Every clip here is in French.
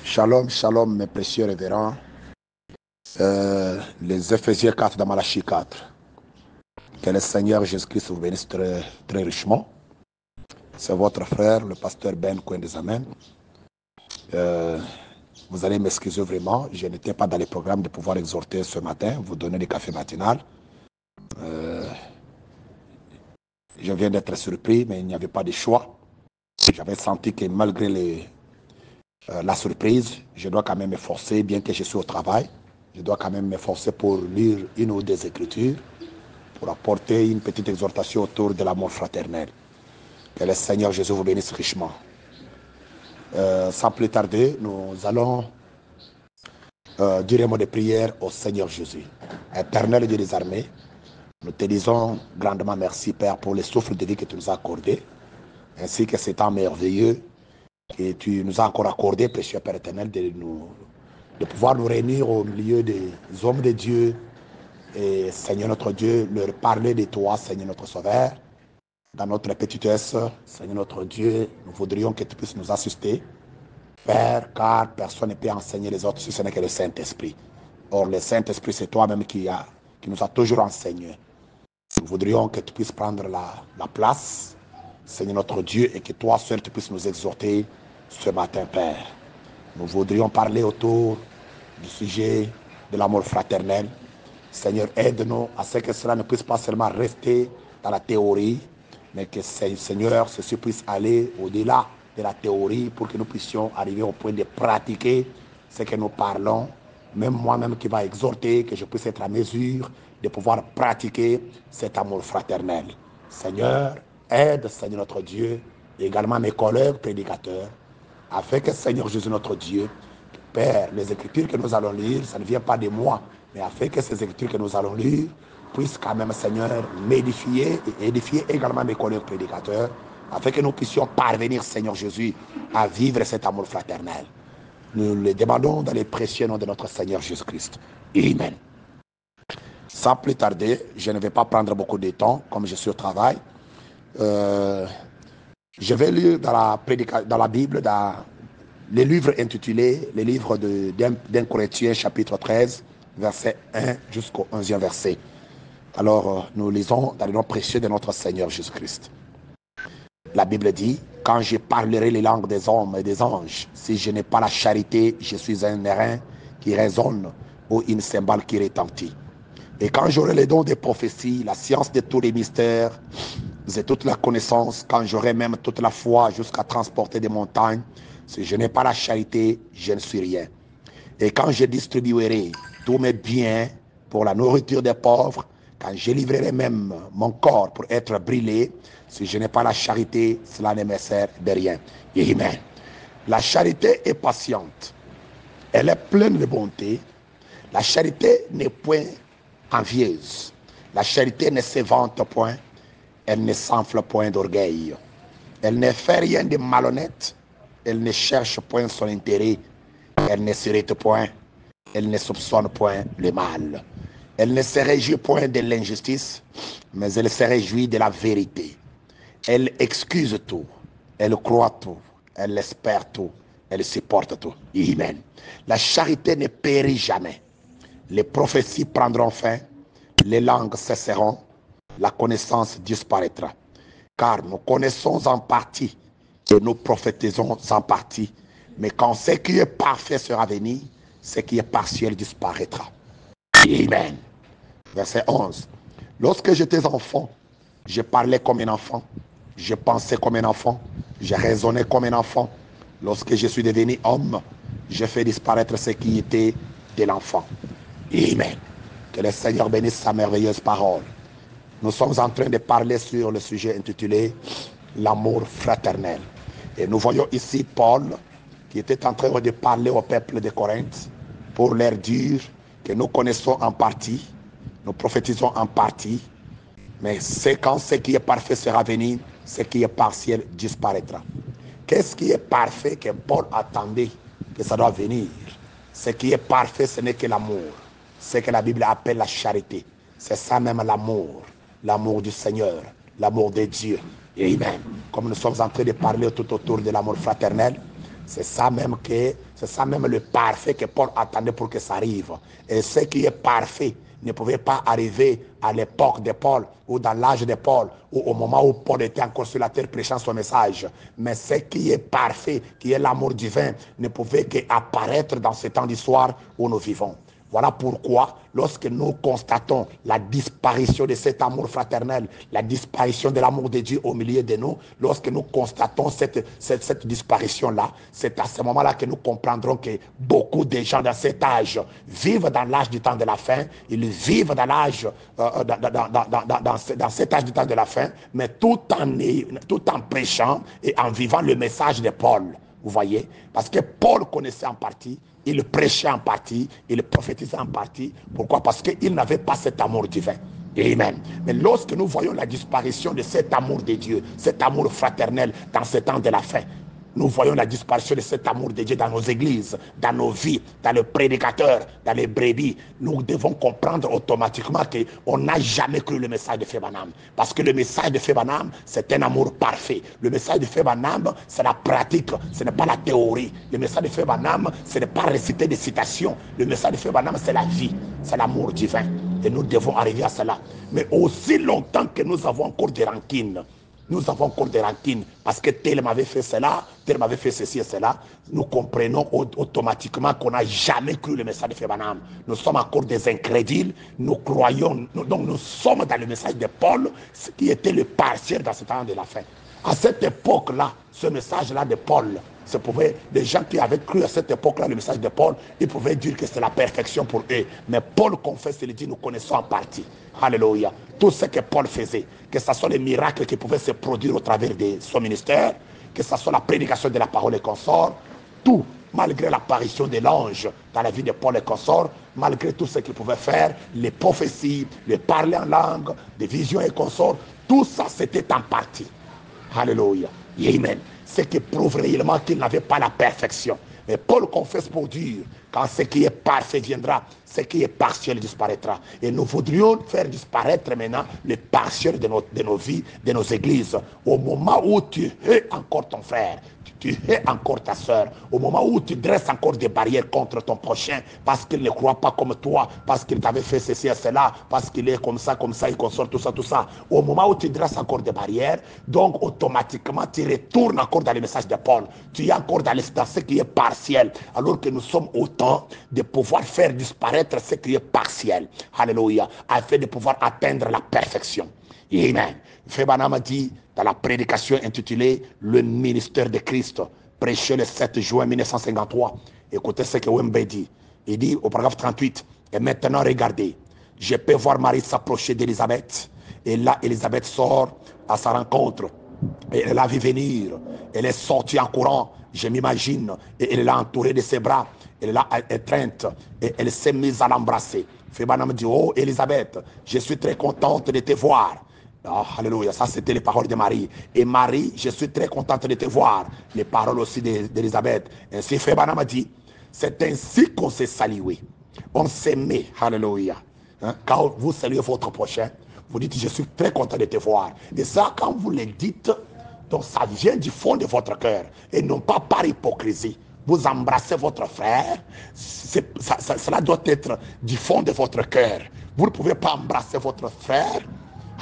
Shalom, shalom, mes précieux révérends. Les Éphésiens 4 dans Malachie 4. Que le Seigneur Jésus-Christ vous bénisse très, très richement. C'est votre frère, le pasteur Ben Cohen des Amen. Vous allez m'excuser vraiment, je n'étais pas dans les programmes de pouvoir exhorter ce matin, vous donner des cafés matinales. Je viens d'être surpris, mais il n'y avait pas de choix. J'avais senti que malgré la surprise, je dois quand même m'efforcer, bien que je suis au travail. Je dois quand même m'efforcer pour lire une ou deux écritures, pour apporter une petite exhortation autour de l'amour fraternel. Que le Seigneur Jésus vous bénisse richement. Sans plus tarder, nous allons dire un mot de prière au Seigneur Jésus. Éternel Dieu des armées, nous te disons grandement merci, Père, pour le souffle de vie que tu nous as accordé, ainsi que ce temps merveilleux que tu nous as encore accordé, précieux Père éternel, de pouvoir nous réunir au milieu des hommes de Dieu et, Seigneur notre Dieu, leur parler de toi, Seigneur notre Sauveur. Dans notre petitesse, Seigneur notre Dieu, nous voudrions que tu puisses nous assister, Père, car personne ne peut enseigner les autres si ce n'est que le Saint-Esprit. Or, le Saint-Esprit, c'est toi-même qui nous a toujours enseigné. Nous voudrions que tu puisses prendre la place, Seigneur notre Dieu, et que toi seul tu puisses nous exhorter ce matin, Père. Nous voudrions parler autour du sujet de l'amour fraternel. Seigneur, aide-nous à ce que cela ne puisse pas seulement rester dans la théorie, mais que, Seigneur, ceci puisse aller au-delà de la théorie pour que nous puissions arriver au point de pratiquer ce que nous parlons. Même moi-même qui va exhorter, que je puisse être à mesure de pouvoir pratiquer cet amour fraternel. Seigneur, aide, Seigneur notre Dieu, et également mes collègues prédicateurs, afin que, Seigneur Jésus notre Dieu, Père, les écritures que nous allons lire, ça ne vient pas de moi, mais afin que ces écritures que nous allons lire puissent quand même, Seigneur, m'édifier et édifier également mes collègues prédicateurs, afin que nous puissions parvenir, Seigneur Jésus, à vivre cet amour fraternel. Nous le demandons dans les précieux noms de notre Seigneur Jésus-Christ. Amen. Sans plus tarder, je ne vais pas prendre beaucoup de temps, comme je suis au travail. Je vais lire dans la Bible, dans les livres intitulés, les livres d'Un Corinthiens, chapitre 13, verset 1 jusqu'au 11e verset. Alors, nous lisons dans le nom précieux de notre Seigneur Jésus-Christ. La Bible dit, « Quand je parlerai les langues des hommes et des anges, si je n'ai pas la charité, je suis un airain qui résonne ou une cymbale qui retentit. Et quand j'aurai les dons des prophéties, la science de tous les mystères et toute la connaissance, quand j'aurai même toute la foi jusqu'à transporter des montagnes, si je n'ai pas la charité, je ne suis rien. Et quand je distribuerai tous mes biens pour la nourriture des pauvres, quand je livrerai même mon corps pour être brûlé, si je n'ai pas la charité, cela ne me sert de rien. » Amen. La charité est patiente. Elle est pleine de bonté. La charité n'est point envieuse. La charité ne se vante point. Elle ne s'enfle point d'orgueil. Elle ne fait rien de malhonnête. Elle ne cherche point son intérêt. Elle ne s'irrite point. Elle ne soupçonne point le mal. Elle ne se réjouit point de l'injustice, mais elle se réjouit de la vérité. Elle excuse tout. Elle croit tout. Elle espère tout. Elle supporte tout. Amen. La charité ne périt jamais. Les prophéties prendront fin. Les langues cesseront. La connaissance disparaîtra. Car nous connaissons en partie et nous prophétisons en partie. Mais quand ce qui est parfait sera venu, ce qui est partiel disparaîtra. Amen. Verset 11. Lorsque j'étais enfant, je parlais comme un enfant. Je pensais comme un enfant. Je raisonnais comme un enfant. Lorsque je suis devenu homme, j'ai fait disparaître ce qui était de l'enfant. Amen. Que le Seigneur bénisse sa merveilleuse parole. Nous sommes en train de parler sur le sujet intitulé « L'amour fraternel ». Et nous voyons ici Paul qui était en train de parler au peuple de Corinthe pour leur dire que nous connaissons en partie, nous prophétisons en partie, mais c'est quand ce qui est parfait sera venu, ce qui est partiel disparaîtra. Qu'est-ce qui est parfait que Paul attendait que ça doit venir? Ce qui est parfait, ce n'est que l'amour. Ce que la Bible appelle la charité. C'est ça même l'amour. L'amour du Seigneur, l'amour de Dieu. Amen. Comme nous sommes en train de parler tout autour de l'amour fraternel, C'est ça même le parfait que Paul attendait pour que ça arrive. Et ce qui est parfait ne pouvait pas arriver à l'époque de Paul ou dans l'âge de Paul ou au moment où Paul était encore sur la terre prêchant son message. Mais ce qui est parfait, qui est l'amour divin, ne pouvait qu'apparaître dans ce temps d'histoire où nous vivons. Voilà pourquoi, lorsque nous constatons la disparition de cet amour fraternel, la disparition de l'amour de Dieu au milieu de nous, lorsque nous constatons cette disparition-là, c'est à ce moment-là que nous comprendrons que beaucoup de gens dans cet âge vivent dans l'âge du temps de la fin, ils vivent dans l'âge, dans cet âge du temps de la fin, mais tout en prêchant et en vivant le message de Paul. Vous voyez? Parce que Paul connaissait en partie, il prêchait en partie, il prophétisait en partie. Pourquoi? Parce qu'il n'avait pas cet amour divin. Amen. Mais lorsque nous voyons la disparition de cet amour de Dieu, cet amour fraternel dans ce temps de la fin, nous voyons la disparition de cet amour de Dieu dans nos églises, dans nos vies, dans les prédicateurs, dans les brebis. Nous devons comprendre automatiquement qu'on n'a jamais cru le message de Frère Branham. Parce que le message de Frère Branham, c'est un amour parfait. Le message de Frère Branham, c'est la pratique, ce n'est pas la théorie. Le message de Frère Branham, ce n'est pas réciter des citations. Le message de Frère Branham, c'est la vie, c'est l'amour divin. Et nous devons arriver à cela. Mais aussi longtemps que nous avons encore des rancines, nous avons encore des rancines parce que tel m'avait fait cela, tel m'avait fait ceci et cela. Nous comprenons automatiquement qu'on n'a jamais cru le message de Frère Branham. Nous sommes encore des incrédules. Nous croyons, donc nous sommes dans le message de Paul, ce qui était le partiel dans ce temps de la fin. À cette époque-là, ce message-là de Paul, les gens qui avaient cru à cette époque-là le message de Paul, ils pouvaient dire que c'est la perfection pour eux. Mais Paul confesse et il dit, nous connaissons en partie. Alléluia. Tout ce que Paul faisait, que ce soit les miracles qui pouvaient se produire au travers de son ministère, que ce soit la prédication de la parole et consort, tout, malgré l'apparition de l'ange dans la vie de Paul et consort, malgré tout ce qu'il pouvait faire, les prophéties, les parler en langue, des visions et consorts, tout ça c'était en partie. Alléluia. Amen. Ce qui prouve réellement qu'il n'avait pas la perfection. Mais Paul confesse pour dire, quand ce qui est parfait viendra, ce qui est partiel disparaîtra. Et nous voudrions faire disparaître maintenant le partiel de nos vies, de nos églises. Au moment où tu hais encore ton frère, tu hais encore ta soeur, au moment où tu dresses encore des barrières contre ton prochain, parce qu'il ne croit pas comme toi, parce qu'il t'avait fait ceci et cela, parce qu'il est comme ça, il console tout ça. Au moment où tu dresses encore des barrières, donc automatiquement tu retournes encore dans le message de Paul. Tu es encore dans ce qui est partiel, alors que nous sommes au temps de pouvoir faire disparaître ce qui est partiel. Alléluia. Afin de pouvoir atteindre la perfection. Amen. Frère Branham a dit dans la prédication intitulée Le ministère de Christ, prêché le 7 juin 1953. Écoutez ce que Wembe dit. Il dit au paragraphe 38, et maintenant regardez, je peux voir Marie s'approcher d'Élisabeth. Et là, Élisabeth sort à sa rencontre. Et elle l'a vu venir. Elle est sortie en courant, je m'imagine. Et elle l'a entourée de ses bras. Elle l'a étreinte. Et elle s'est mise à l'embrasser. Frère Branham dit, oh Élisabeth, je suis très contente de te voir. Oh, alléluia, ça c'était les paroles de Marie. Et Marie, je suis très contente de te voir. Les paroles aussi d'Élisabeth. Ainsi, Frère Branham dit, c'est ainsi qu'on s'est salué. On s'aimait, alléluia. Hein? Quand vous saluez votre prochain, vous dites, je suis très content de te voir. Et ça, quand vous le dites, donc ça vient du fond de votre cœur. Et non pas par hypocrisie. Vous embrassez votre frère, cela doit être du fond de votre cœur. Vous ne pouvez pas embrasser votre frère,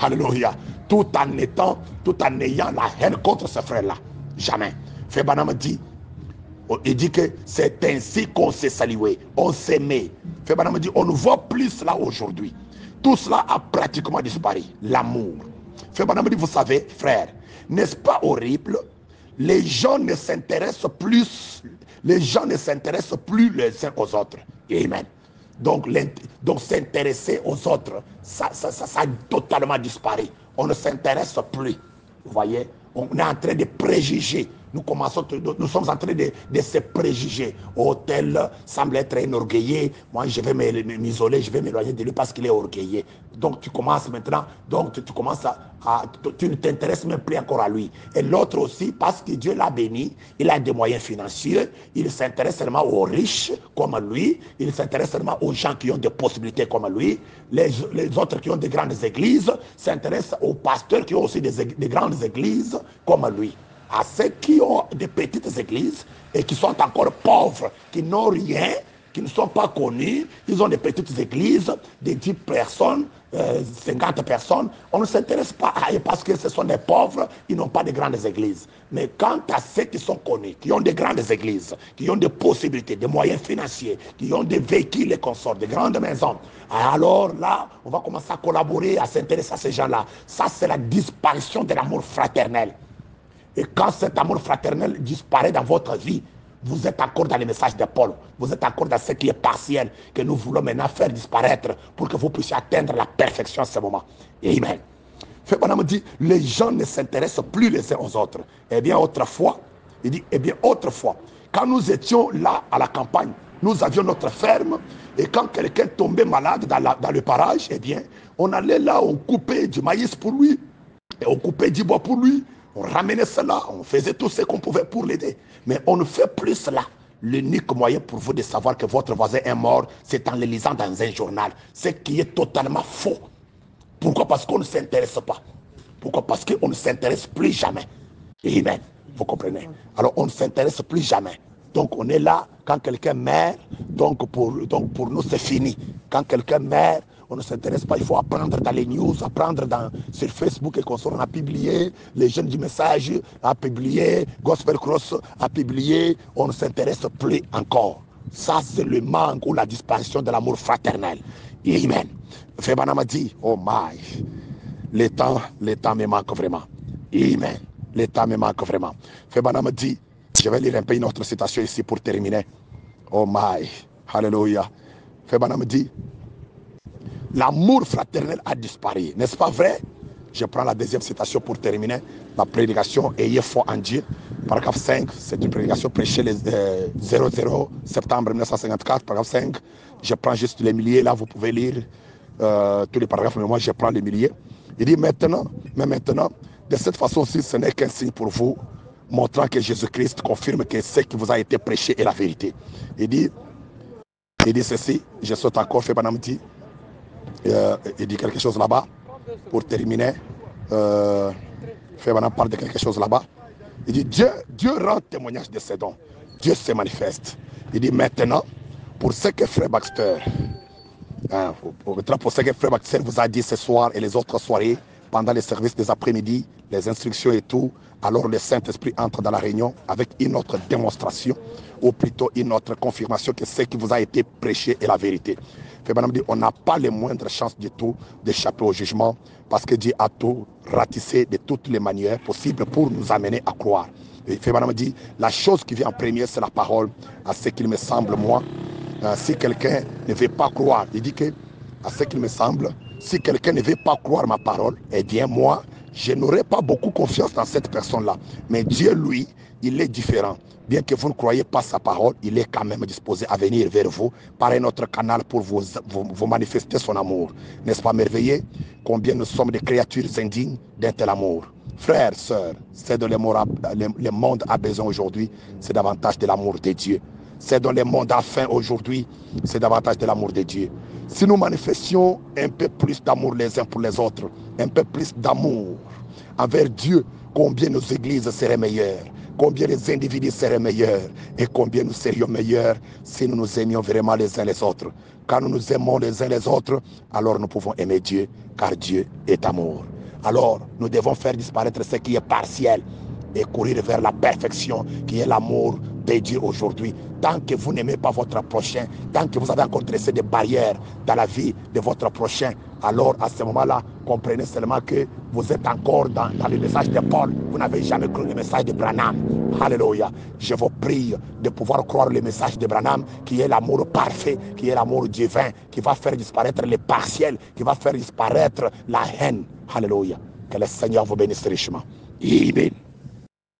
alléluia, tout en ayant la haine contre ce frère-là. Jamais. Frère Branham dit, il dit que c'est ainsi qu'on s'est salué, on s'aimait. Frère Branham dit, on ne voit plus cela aujourd'hui. Tout cela a pratiquement disparu, l'amour. Frère Branham dit, vous savez, frère, n'est-ce pas horrible? Les gens ne s'intéressent plus les uns aux autres. Amen. Donc s'intéresser aux autres, ça a totalement disparu. On ne s'intéresse plus. Vous voyez, on est en train de préjuger. Nous sommes en train de se préjuger. Oh, tel semble être enorgueillé. Moi, je vais m'isoler, je vais m'éloigner de lui parce qu'il est orgueillé. Donc, tu commences maintenant, tu ne t'intéresses même plus encore à lui. Et l'autre aussi, parce que Dieu l'a béni, il a des moyens financiers, il s'intéresse seulement aux riches comme lui, il s'intéresse seulement aux gens qui ont des possibilités comme lui. Les autres qui ont des grandes églises s'intéressent aux pasteurs qui ont aussi des grandes églises comme lui. à ceux qui ont des petites églises et qui sont encore pauvres, qui n'ont rien, qui ne sont pas connus, ils ont des petites églises de 10 personnes, 50 personnes. On ne s'intéresse pas à eux parce que ce sont des pauvres, ils n'ont pas de grandes églises. Mais quant à ceux qui sont connus, qui ont de grandes églises, qui ont des possibilités, des moyens financiers, qui ont des véhicules et consorts, de grandes maisons, alors là, on va commencer à collaborer, à s'intéresser à ces gens-là. Ça, c'est la disparition de l'amour fraternel. Et quand cet amour fraternel disparaît dans votre vie, vous êtes encore dans les messages de Paul. Vous êtes encore dans ce qui est partiel que nous voulons maintenant faire disparaître pour que vous puissiez atteindre la perfection à ce moment. Amen. Fébana me dit, les gens ne s'intéressent plus les uns aux autres. Eh bien, autrefois, il dit, eh bien, autrefois, quand nous étions là à la campagne, nous avions notre ferme, et quand quelqu'un tombait malade dans le parage, eh bien, on allait là, on coupait du maïs pour lui, et on coupait du bois pour lui, on ramenait cela, on faisait tout ce qu'on pouvait pour l'aider. Mais on ne fait plus cela. L'unique moyen pour vous de savoir que votre voisin est mort, c'est en le lisant dans un journal. Ce qui est totalement faux. Pourquoi? Parce qu'on ne s'intéresse pas. Pourquoi? Parce qu'on ne s'intéresse plus jamais. Amen. Vous comprenez? Alors on ne s'intéresse plus jamais. Donc on est là quand quelqu'un meurt. Donc pour nous c'est fini. Quand quelqu'un meurt, on ne s'intéresse pas. Il faut apprendre dans les news, apprendre sur Facebook et qu'on on a publié. Les jeunes du message a publié. Gospel Cross a publié. On ne s'intéresse plus encore. Ça c'est le manque ou la disparition de l'amour fraternel. Amen. Fébana m'a dit, oh my, le temps me manque vraiment. Amen. Le temps me manque vraiment. Fébana m'a dit, je vais lire un peu une autre citation ici pour terminer. Oh my, hallelujah. Fébana me dit, l'amour fraternel a disparu. N'est-ce pas vrai? Je prends la deuxième citation pour terminer. La prédication Ayez foi en Dieu. Paragraphe 5, c'est une prédication prêchée le 00 septembre 1954. Paragraphe 5, je prends juste les milliers. Là, vous pouvez lire tous les paragraphes, mais moi, je prends les milliers. Il dit maintenant, de cette façon-ci, ce n'est qu'un signe pour vous, montrant que Jésus-Christ confirme que ce qui vous a été prêché est la vérité. Il dit ceci, je saute encore, Fébana dit, il dit quelque chose là-bas, pour terminer, Fébana parle de quelque chose là-bas. Il dit, Dieu rend témoignage de ses dons, Dieu se manifeste. Il dit maintenant, pour ce que Frère Baxter, pour ce que Frère Baxter vous a dit ce soir et les autres soirées, pendant les services des après-midi, les instructions et tout, alors le Saint-Esprit entre dans la réunion avec une autre démonstration, ou plutôt une autre confirmation que ce qui vous a été prêché est la vérité. Fébana me dit, on n'a pas les moindres chances du tout d'échapper au jugement, parce que Dieu a tout ratissé de toutes les manières possibles pour nous amener à croire. Et Fébana me dit, la chose qui vient en premier, c'est la parole, à ce qu'il me semble, moi. Si quelqu'un ne veut pas croire, il dit que, à ce qu'il me semble, si quelqu'un ne veut pas croire ma parole, eh bien moi, je n'aurai pas beaucoup confiance dans cette personne-là. Mais Dieu, lui, il est différent. Bien que vous ne croyez pas sa parole, il est quand même disposé à venir vers vous par un autre canal pour vous manifester son amour. N'est-ce pas merveilleux? Combien nous sommes des créatures indignes d'un tel amour. Frères, sœurs, c'est dont le monde a besoin aujourd'hui, c'est davantage de l'amour de Dieu. C'est dont le monde a faim aujourd'hui, c'est davantage de l'amour de Dieu. Si nous manifestions un peu plus d'amour les uns pour les autres, un peu plus d'amour envers Dieu, combien nos églises seraient meilleures, combien les individus seraient meilleurs et combien nous serions meilleurs si nous nous aimions vraiment les uns les autres. Quand nous nous aimons les uns les autres, alors nous pouvons aimer Dieu, car Dieu est amour. Alors, nous devons faire disparaître ce qui est partiel et courir vers la perfection qui est l'amour de Dieu aujourd'hui. Tant que vous n'aimez pas votre prochain, tant que vous avez encore dressé des barrières dans la vie de votre prochain, alors à ce moment-là, comprenez seulement que vous êtes encore dans le message de Paul. Vous n'avez jamais cru le message de Branham. Alléluia. Je vous prie de pouvoir croire le message de Branham qui est l'amour parfait, qui est l'amour divin, qui va faire disparaître les partiels, qui va faire disparaître la haine. Alléluia. Que le Seigneur vous bénisse richement. Amen.